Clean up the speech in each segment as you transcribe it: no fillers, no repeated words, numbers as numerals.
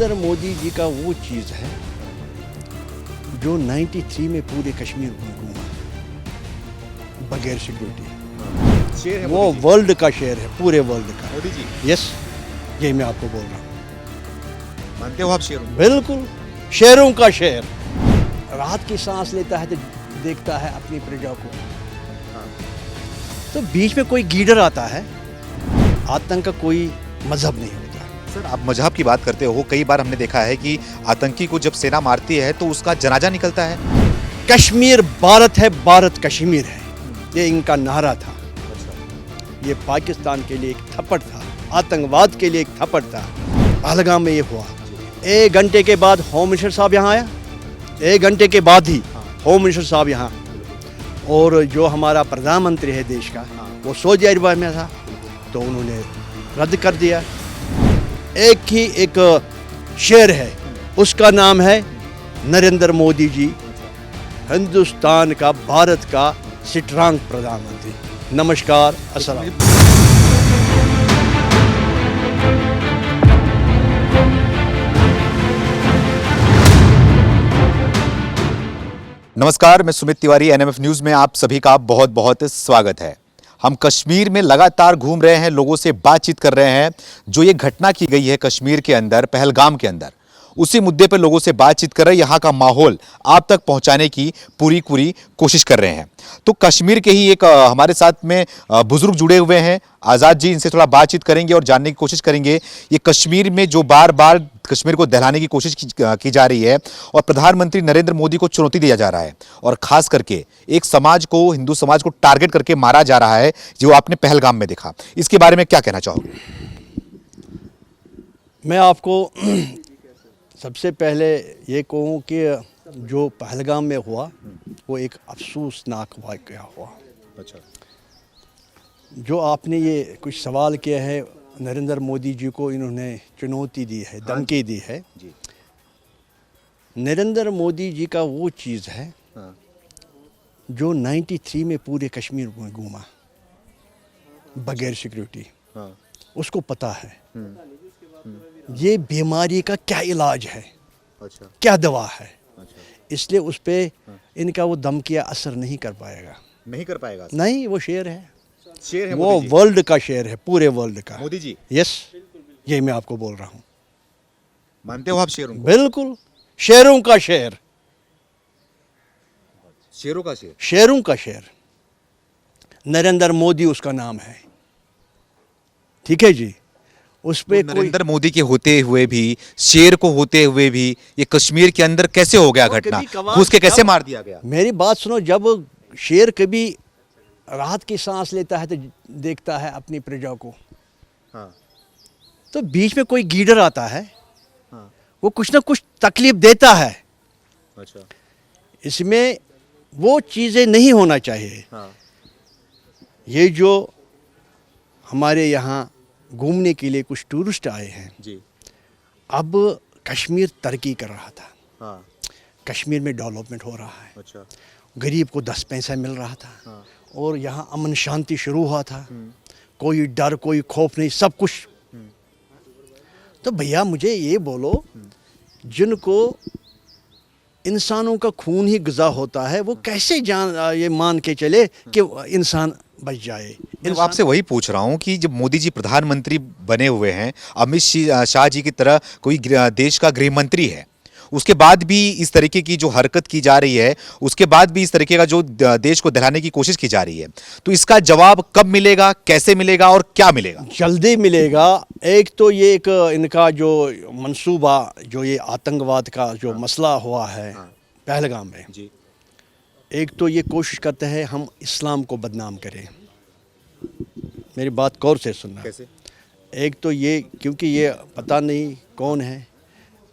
नरेंद्र मोदी जी का वो चीज़ है जो 93 में पूरे कश्मीर में घूमा बगैर सिक्योरिटी। शेर है वो मोदी जी। वर्ल्ड का शेर है, पूरे वर्ल्ड का। मोदी जी यस, यही मैं आपको बोल रहा हूँ। मानते हो आप शेरों को? बिल्कुल, शेरों का शेर। राहत की सांस लेता है तो देखता है अपनी प्रजा को। हाँ। तो बीच में कोई लीडर आता है, आतंक का कोई मजहब नहीं होता। सर, आप मजहब की बात करते हो, कई बार हमने देखा है कि आतंकी को जब सेना मारती है तो उसका जनाजा निकलता है। कश्मीर भारत है, भारत कश्मीर है, ये इनका नारा था। ये पाकिस्तान के लिए एक थप्पड़ था, आतंकवाद के लिए एक थप्पड़ था। पहलगाम में ये हुआ। 1 घंटे के बाद होम मिनिस्टर साहब यहाँ आया, 1 घंटे के बाद ही होम मिनिस्टर साहब यहाँ, और जो हमारा प्रधानमंत्री है देश का, वो सऊदी अरब में था, तो उन्होंने रद्द कर दिया। एक शेर है, उसका नाम है नरेंद्र मोदी जी, हिंदुस्तान का, भारत का स्ट्रांग प्रधानमंत्री। नमस्कार, अस्सलाम। नमस्कार, मैं सुमित तिवारी, एनएमएफ न्यूज़ में आप सभी का बहुत बहुत स्वागत है। हम कश्मीर में लगातार घूम रहे हैं, लोगों से बातचीत कर रहे हैं। जो ये घटना की गई है कश्मीर के अंदर, पहलगाम के अंदर, उसी मुद्दे पर लोगों से बातचीत कर रहे हैं। यहाँ का माहौल आप तक पहुँचाने की पूरी कोशिश कर रहे हैं। तो कश्मीर के ही एक हमारे साथ में बुजुर्ग जुड़े हुए हैं, आज़ाद जी। इनसे थोड़ा बातचीत करेंगे और जानने की कोशिश करेंगे ये कश्मीर में जो बार बार कश्मीर को दहलाने की कोशिश की जा रही है और प्रधानमंत्री नरेंद्र मोदी को चुनौती दिया जा रहा है, और खास करके एक समाज को, हिंदू समाज को टारगेट करके मारा जा रहा है, जो आपने पहलगाम में देखा। इसके बारे में क्या कहना चाहोगे? मैं आपको सबसे पहले ये कहूँ कि जो पहलगाम में हुआ वो एक अफसोसनाक वाक़या हुआ। अच्छा। जो आपने ये कुछ सवाल किया है, नरेंद्र मोदी जी को इन्होंने चुनौती दी है, धमकी दी है जी। नरेंद्र मोदी जी का वो चीज़ है जो 93 में पूरे कश्मीर में घूमा बगैर सिक्योरिटी। उसको पता है ये बीमारी का क्या इलाज है। अच्छा। क्या दवा है। अच्छा। इसलिए उस पर इनका वो धमकियाँ असर नहीं कर पाएगा। नहीं कर पाएगा? नहीं, वो शेर है, शेर है, वो वर्ल्ड का शेर है, पूरे वर्ल्ड का। मोदी जी। यस, यही मैं आपको बोल रहा हूँ। मानते हो आप शेरों को? बिल्कुल, शेरों का शेर। शेरों का शेर? शेरों का शेर। नरेंद्र मोदी उसका नाम है, ठीक है जी। उस पे नरेंद्र मोदी के होते हुए भी, शेर को होते हुए भी, ये कश्मीर के अंदर कैसे हो गया घटना? घुस के कैसे मार दिया गया? मेरी बात सुनो, जब शेर कभी राहत की सांस लेता है तो देखता है अपनी प्रजा को। हाँ। तो बीच में कोई लीडर आता है, हाँ। वो कुछ ना कुछ तकलीफ देता है। अच्छा। इसमें वो चीज़ें नहीं होना चाहिए। हाँ। ये जो हमारे यहाँ घूमने के लिए कुछ टूरिस्ट आए हैं जी। अब कश्मीर तरक्की कर रहा था। हाँ। कश्मीर में डेवलपमेंट हो रहा है। अच्छा। गरीब को 10 पैसा मिल रहा था। हाँ। और यहाँ अमन शांति शुरू हुआ था। कोई डर, कोई खौफ नहीं, सब कुछ। तो भैया मुझे ये बोलो, जिनको इंसानों का खून ही ग़िज़ा होता है, वो कैसे ये मान के चले कि इंसान बच जाए? मैं आपसे वही पूछ रहा हूँ कि जब मोदी जी प्रधानमंत्री बने हुए हैं, अमित शाह जी की तरह कोई देश का गृह मंत्री है, उसके बाद भी इस तरीके की जो हरकत की जा रही है, उसके बाद भी इस तरीके का जो देश को दहलाने की कोशिश की जा रही है, तो इसका जवाब कब मिलेगा, कैसे मिलेगा और क्या मिलेगा? जल्दी मिलेगा। एक तो ये एक इनका जो मंसूबा, जो ये आतंकवाद का जो मसला हुआ है पहलगाम में जी, एक तो ये कोशिश करते हैं हम इस्लाम को बदनाम करें। मेरी बात गौर से सुनना। कैसे? एक तो ये, क्योंकि ये पता नहीं कौन है,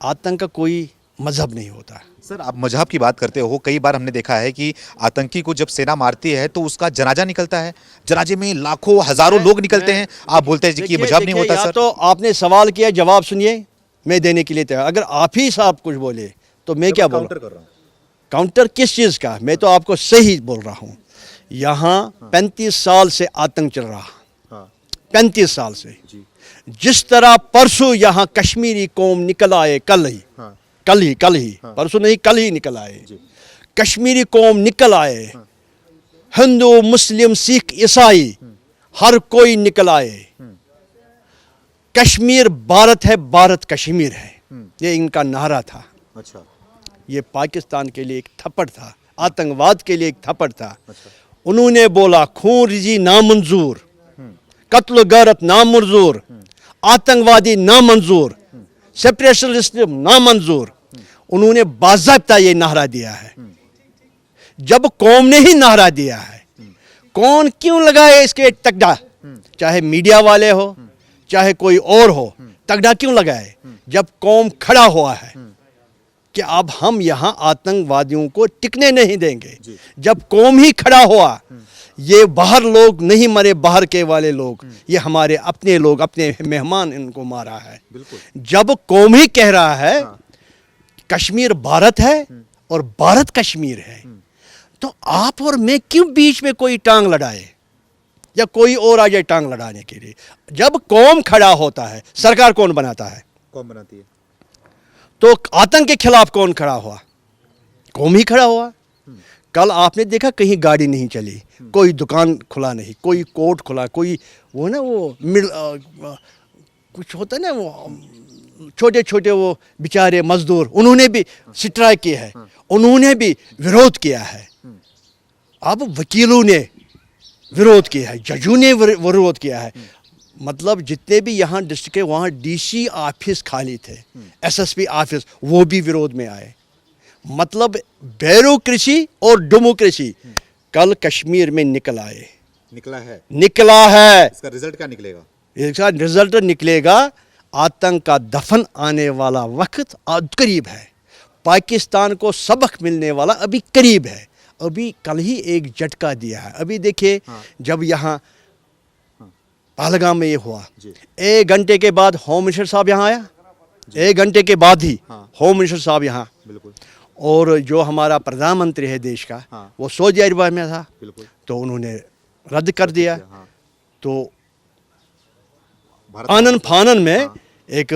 आतंक का कोई मजहब नहीं होता। सर, आप मजहब की बात करते हो, कई बार हमने देखा है कि आतंकी को जब सेना मारती है तो उसका जनाजा निकलता है, जनाजे में लाखों हजारों लोग निकलते हैं, आप बोलते हैं कि ये मजहब नहीं होता। सर, तो आपने सवाल किया, जवाब सुनिए, मैं देने के लिए तैयार। अगर आप ही साहब कुछ बोले तो मैं क्या बोलूं? काउंटर कर रहा हूं। काउंटर किस चीज़ का? मैं तो आपको सही बोल रहा हूँ। यहाँ 35 साल से आतंक चल रहा, 35 साल से। जिस तरह परसों यहाँ कश्मीरी कौम निकल आए, कल ही परसों नहीं, कल ही निकल आए। कश्मीरी कौम निकल आए, हिंदू मुस्लिम सिख ईसाई हर कोई निकल आए। कश्मीर भारत है, भारत कश्मीर है, ये इनका नारा था। अच्छा। ये पाकिस्तान के लिए एक थप्पड़ था, आतंकवाद के लिए एक थप्पड़ था। उन्होंने बोला खून रिजी नामंजूर, कत्ल गैरत नामंजूर, आतंकवादी नामंजूर, सेपरेशनिस्ट नामंजूर। उन्होंने बाज़ाब्ता ये नारा दिया है। जब कौम ने ही नारा दिया है, कौन क्यों लगाए इसके तगड़ा? चाहे मीडिया वाले हो, चाहे कोई और हो, तगड़ा क्यों लगाए? जब कौम खड़ा हुआ है कि अब हम यहाँ आतंकवादियों को टिकने नहीं देंगे। जब कौम ही खड़ा हुआ, ये बाहर लोग नहीं मरे, बाहर के वाले लोग, ये हमारे अपने लोग, अपने मेहमान इनको मारा है। जब कौम ही कह रहा है कश्मीर भारत है और भारत कश्मीर है, तो आप और मैं क्यों बीच में कोई टांग लड़ाए या कोई और आ जाए टांग लड़ाने के लिए? जब कौम खड़ा होता है, सरकार कौन बनाता है? कौन बनाती है? तो आतंक के खिलाफ कौन खड़ा हुआ? कौम ही खड़ा हुआ। कल आपने देखा कहीं गाड़ी नहीं चली, कोई दुकान खुला नहीं, कोई कोर्ट खुला, कोई वो ना वो कुछ होता है ना, वो छोटे छोटे वो बेचारे मजदूर, उन्होंने भी स्ट्राइक किया है, उन्होंने भी विरोध किया है। अब वकीलों ने विरोध किया है, जजों ने विरोध किया है। मतलब जितने भी यहाँ डिस्ट्रिक्ट के वहाँ डीसी ऑफिस खाली थे, एसएसपी ऑफिस, वो भी विरोध में आए। मतलब ब्यूरोक्रेसी और डेमोक्रेसी कल कश्मीर में निकल आए, निकला है। इसका रिजल्ट क्या निकलेगा? इसका रिजल्ट निकलेगा, आतंक का दफन आने वाला वक्त करीब है। पाकिस्तान को सबक मिलने वाला अभी करीब है। अभी कल ही एक झटका दिया है। अभी देखिए, जब यहाँ पहलगाम में ये हुआ, 1 घंटे के बाद होम मिनिस्टर साहब यहाँ आया, 1 घंटे के बाद ही होम मिनिस्टर साहब यहाँ। बिल्कुल। और जो हमारा प्रधानमंत्री है देश का, वो सऊदी अरब में था, तो उन्होंने रद्द कर दिया। तो आनन फानन में एक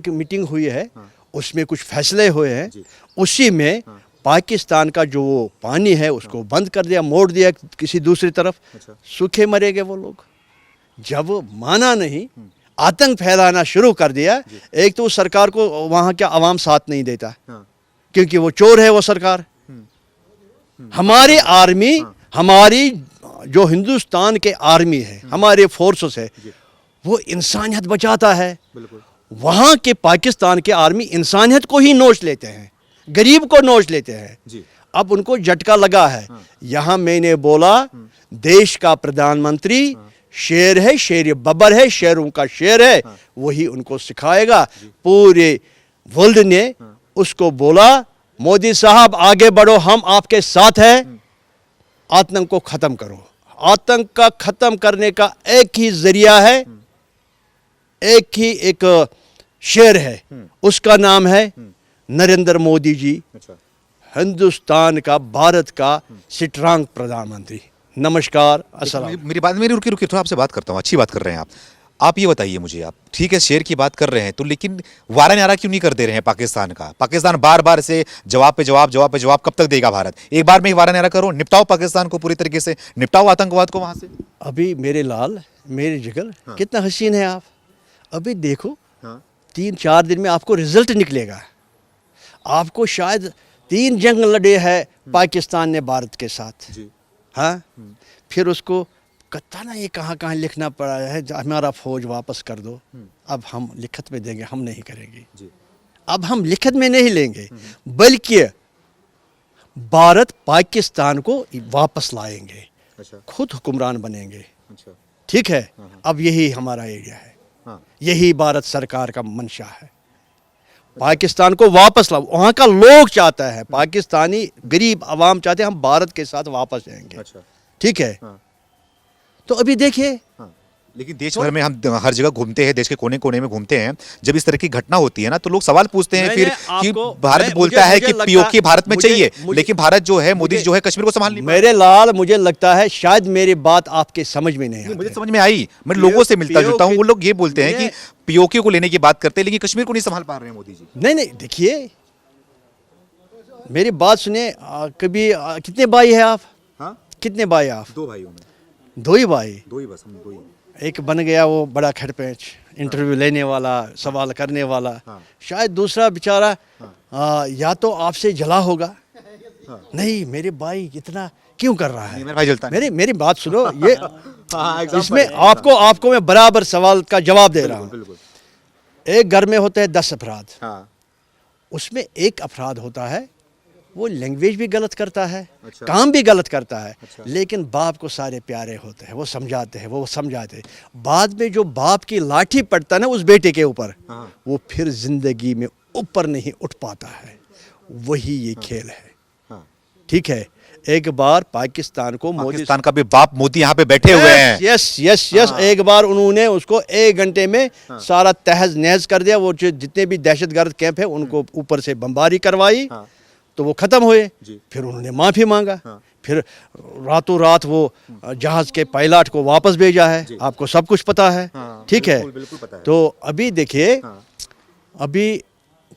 मीटिंग हुई है, उसमें कुछ फैसले हुए हैं। उसी में पाकिस्तान का जो पानी है उसको बंद कर दिया, मोड़ दिया किसी दूसरी तरफ। सूखे मरेंगे वो लोग। जब माना नहीं, आतंक फैलाना शुरू कर दिया। एक तो सरकार को वहाँ क्या आवाम साथ नहीं देता, क्योंकि वो चोर है वो सरकार। हमारी आर्मी, हमारी जो हिंदुस्तान के आर्मी है, हमारे फोर्सेस है, वो इंसानियत बचाता है। वहाँ के पाकिस्तान के आर्मी इंसानियत को ही नोच लेते हैं, गरीब को नोच लेते हैं। अब उनको झटका लगा है। यहाँ मैंने बोला देश का प्रधानमंत्री शेर है, शेर बब्बर है, शेरों का शेर है, वही उनको सिखाएगा। पूरे वर्ल्ड ने उसको बोला, मोदी साहब आगे बढ़ो, हम आपके साथ हैं, आतंक को खत्म करो। आतंक का खत्म करने का एक ही जरिया है, एक शेर है, उसका नाम है नरेंद्र मोदी जी। हिंदुस्तान का, भारत का स्ट्रांग प्रधानमंत्री। नमस्कार, अस्सलाम। मेरी रुकी थोड़ा आपसे बात करता हूँ। अच्छी बात कर रहे हैं आप ये बताइए मुझे, आप ठीक है शेर की बात कर रहे हैं, तो लेकिन वारा न्यारा क्यों नहीं कर दे रहे हैं पाकिस्तान का? पाकिस्तान बार बार से जवाब पे जवाब कब तक देगा भारत? एक बार में ही वारा न्यारा करो, निपटाओ पाकिस्तान को, पूरी तरीके से निपटाओ आतंकवाद को वहां से। अभी मेरे लाल, मेरे जिगर, कितना हसीन है आप। अभी देखो, 3-4 दिन में आपको रिजल्ट निकलेगा। आपको शायद 3 जंग लड़े है पाकिस्तान ने भारत के साथ। हाँ, फिर उसको कहता ना ये कहाँ लिखना पड़ा है, हमारा फौज वापस कर दो। अब हम लिखत में देंगे, हम नहीं करेंगे। अब हम लिखत में नहीं लेंगे, बल्कि भारत पाकिस्तान को वापस लाएंगे। खुद हुक्मरान बनेंगे। ठीक है, अब यही हमारा एरिया है, यही भारत सरकार का मंशा है। पाकिस्तान को वापस लाओ, वहाँ का लोग चाहता है, पाकिस्तानी गरीब आवाम चाहते हैं हम भारत के साथ वापस जाएंगे। ठीक है। तो अभी देखिए, लेकिन देश भर में हम हर जगह घूमते हैं, देश के कोने कोने में घूमते हैं, जब इस तरह की घटना होती है ना तो लोग सवाल पूछते हैं फिर कि भारत बोलता है कि पीओके भारत में चाहिए, लेकिन भारत जो है, मोदी जो है कश्मीर को संभाल नहीं पा रहा। मेरे लाल, मुझे लगता है शायद मेरी बात आपके समझ में नहीं आई। मुझे समझ में आई, मैं लोगों से मिलता जुलता हूँ, वो लोग ये बोलते हैं कि पीओके को लेने की बात करते हैं लेकिन कश्मीर को नहीं संभाल पा रहे हैं मोदी जी। नहीं, देखिए मेरी बात सुने। कितने भाई है आप? हाँ, कितने भाई आप? 2 भाइयों में। 2 ही भाई? 2 ही बस, हम 2 ही। एक बन गया वो बड़ा खड़पेच, इंटरव्यू लेने वाला, सवाल करने वाला। हाँ। शायद दूसरा बेचारा या तो आपसे जला होगा। हाँ। नहीं, मेरे भाई इतना क्यों कर रहा है? मेरा भाई जलता नहीं। मेरी बात सुनो। ये हाँ, इसमें आपको मैं बराबर सवाल का जवाब दे रहा हूँ। बिल्कुल। एक घर में होते हैं 10 अफराद, हाँ, उसमें एक अफराद होता है वो लैंग्वेज भी गलत करता है, अच्छा। काम भी गलत करता है, अच्छा। लेकिन बाप को सारे प्यारे होते हैं, वो समझाते हैं, वो समझाते हैं। बाद में जो बाप की लाठी पड़ता है ना उस बेटे के ऊपर, हाँ। वो फिर जिंदगी में ऊपर नहीं उठ पाता है। वही ये खेल है। हाँ। ठीक है, एक बार पाकिस्तान को मोदी, पाकिस्तान का भी बाप मोदी यहाँ पे बैठे हुए हैं। यस, हाँ। एक बार उन्होंने उसको 1 घंटे में सारा तहस नहस कर दिया। वो जितने भी दहशतगर्द कैंप है उनको ऊपर से बमबारी करवाई, हाँ। तो वो खत्म हुए। जी। फिर उन्होंने माफी मांगा। हाँ। फिर रातों रात वो जहाज के पायलट को वापस भेजा है। आपको सब कुछ पता है। हाँ, ठीक है, बिल्कुल पता है। तो अभी देखिए, हाँ। अभी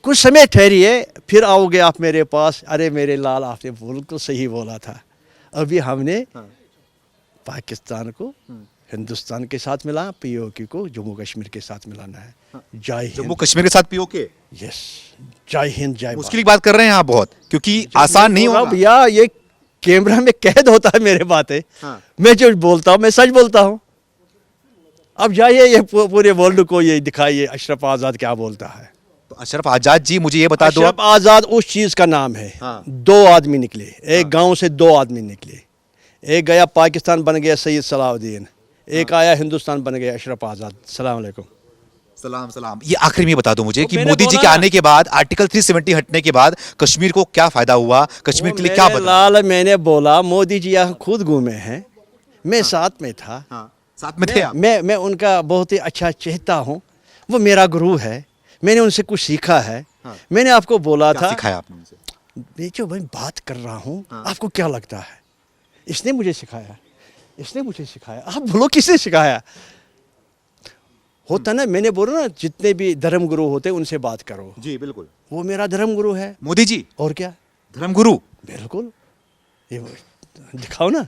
कुछ समय ठहरिए, फिर आओगे आप मेरे पास। अरे मेरे लाल, आपने बिल्कुल सही बोला था। अभी हमने हाँ। पाकिस्तान को हिंदुस्तान के साथ मिला, पीओके को जम्मू कश्मीर के साथ मिलाना है। जय जम्मू हिंद। कश्मीर के साथ पीओके, यस, जय हिंद, जय मुश्किल की बात कर रहे हैं आप बहुत, क्योंकि आसान नहीं होगा भैया। ये कैमरा में कैद होता है मेरे बातें। हाँ। मैं जो बोलता हूँ मैं सच बोलता हूँ। अब जाइए ये पूरे वर्ल्ड को ये दिखाइए अशरफ आज़ाद क्या बोलता है। तो अशरफ आजाद जी, मुझे ये बता दो। अशरफ आज़ाद उस चीज़ का नाम है। हाँ। 2 आदमी निकले, एक गांव से 2 आदमी निकले। एक गया पाकिस्तान बन गया सैयद सलाउद्दीन, एक आया हिंदुस्तान बन गया अशरफ आज़ाद। सलाम अलैकुम। सलाम सलाम। ये आखिर में ये बता दो मुझे कि मैंने मोदी जी बोला के ना। आने के बाद, आर्टिकल 370 हटने के बाद कश्मीर को क्या फायदा हुआ, कश्मीर के लिए क्या मेरे बदला? लाल, मैंने बोला मोदी जी यहाँ खुद घूमे हैं, मैं साथ में था। हाँ, साथ में थे आप। मैं उनका बहुत ही अच्छा चाहता हूँ। वो मेरा गुरु है, मैंने उनसे कुछ सीखा है। हाँ। मैंने आपको बोला क्या था, सिखाया आपने उनसे? मैं जो मैं बात कर रहा हूँ, हाँ। आपको क्या लगता है? इसने मुझे सिखाया, इसने मुझे सिखाया। आप बोलो किसने सिखाया? होता ना, मैंने बोला ना, जितने भी धर्म गुरु होते हैं उनसे बात करो। जी बिल्कुल। वो मेरा धर्म गुरु है। मोदी जी और क्या? धर्मगुरु। बिल्कुल। ये दिखाओ ना,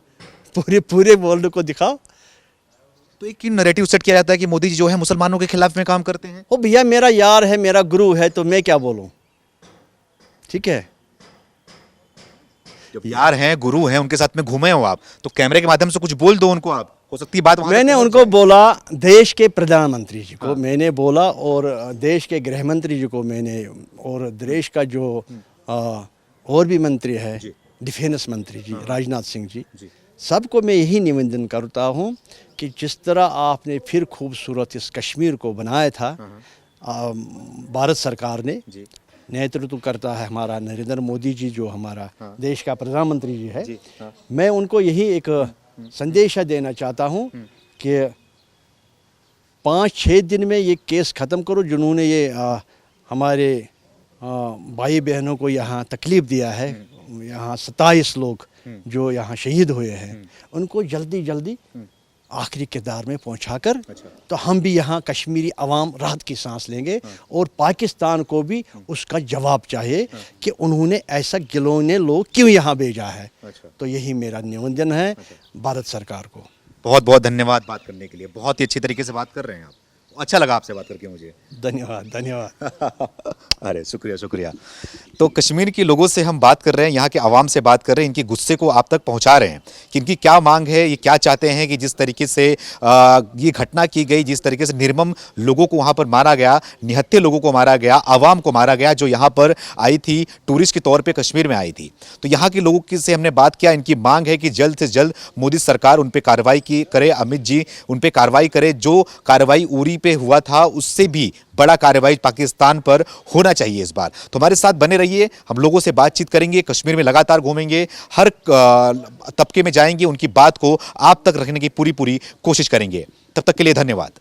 पूरे वर्ल्ड को दिखाओ। तो एक नैरेटिव सेट किया जाता है कि मोदी जी जो है मुसलमानों के खिलाफ में काम करते हैं। ओ भैया, मेरा यार है, मेरा गुरु है, तो मैं क्या बोलूं? ठीक है, जब यार हैं, गुरु हैं, उनके साथ में घूमे हो आप, तो कैमरे के माध्यम से कुछ बोल दो उनको आप, हो सकती है बात वहां मैंने तक पहुंच उनको जाए। बोला, देश के प्रधानमंत्री जी को मैंने बोला, और देश के गृह मंत्री जी को मैंने, और देश का जो और भी मंत्री है, जी। डिफेंस मंत्री जी राजनाथ सिंह जी, जी। सबको मैं यही निवेदन करता हूँ कि जिस तरह आपने फिर खूबसूरत इस कश्मीर को बनाया था, भारत सरकार ने जी। नेतृत्व करता है हमारा नरेंद्र मोदी जी, जो हमारा देश का प्रधानमंत्री जी है। जी, हाँ। मैं उनको यही एक संदेश देना चाहता हूँ कि 5-6 दिन में ये केस ख़त्म करो, जिन्होंने ये हमारे भाई बहनों को यहाँ तकलीफ़ दिया है। यहाँ 27 लोग जो यहाँ शहीद हुए हैं, उनको जल्दी जल्दी आखिरी किरदार में पहुंचाकर, अच्छा। तो हम भी यहाँ कश्मीरी अवाम राहत की सांस लेंगे। और पाकिस्तान को भी उसका जवाब चाहिए कि उन्होंने ऐसा गिलोने लोग क्यों यहाँ भेजा है। अच्छा। तो यही मेरा निवेदन है भारत सरकार को। बहुत बहुत धन्यवाद बात करने के लिए, बहुत ही अच्छी तरीके से बात कर रहे हैं आप, अच्छा लगा आपसे बात करके मुझे। धन्यवाद, धन्यवाद। अरे शुक्रिया शुक्रिया। तो कश्मीर के लोगों से हम बात कर रहे हैं, यहाँ के आवाम से बात कर रहे हैं, इनके गुस्से को आप तक पहुँचा रहे हैं कि इनकी क्या मांग है, ये क्या चाहते हैं कि जिस तरीके से ये घटना की गई, जिस तरीके से निर्मम लोगों को वहाँ पर मारा गया, निहत्थे लोगों को मारा गया, आवाम को मारा गया, जो यहाँ पर आई थी टूरिस्ट के तौर पर कश्मीर में आई थी। तो यहाँ के लोगों से हमने बात किया, इनकी मांग है कि जल्द से जल्द मोदी सरकार उन पर कार्रवाई करे, अमित जी उन पर कार्रवाई करे, जो कार्रवाई उरी पे हुआ था उससे भी बड़ा कार्रवाई पाकिस्तान पर होना चाहिए इस बार। तो हमारे साथ बने रहिए, हम लोगों से बातचीत करेंगे, कश्मीर में लगातार घूमेंगे, हर तबके में जाएंगे, उनकी बात को आप तक रखने की पूरी कोशिश करेंगे। तब तक के लिए धन्यवाद।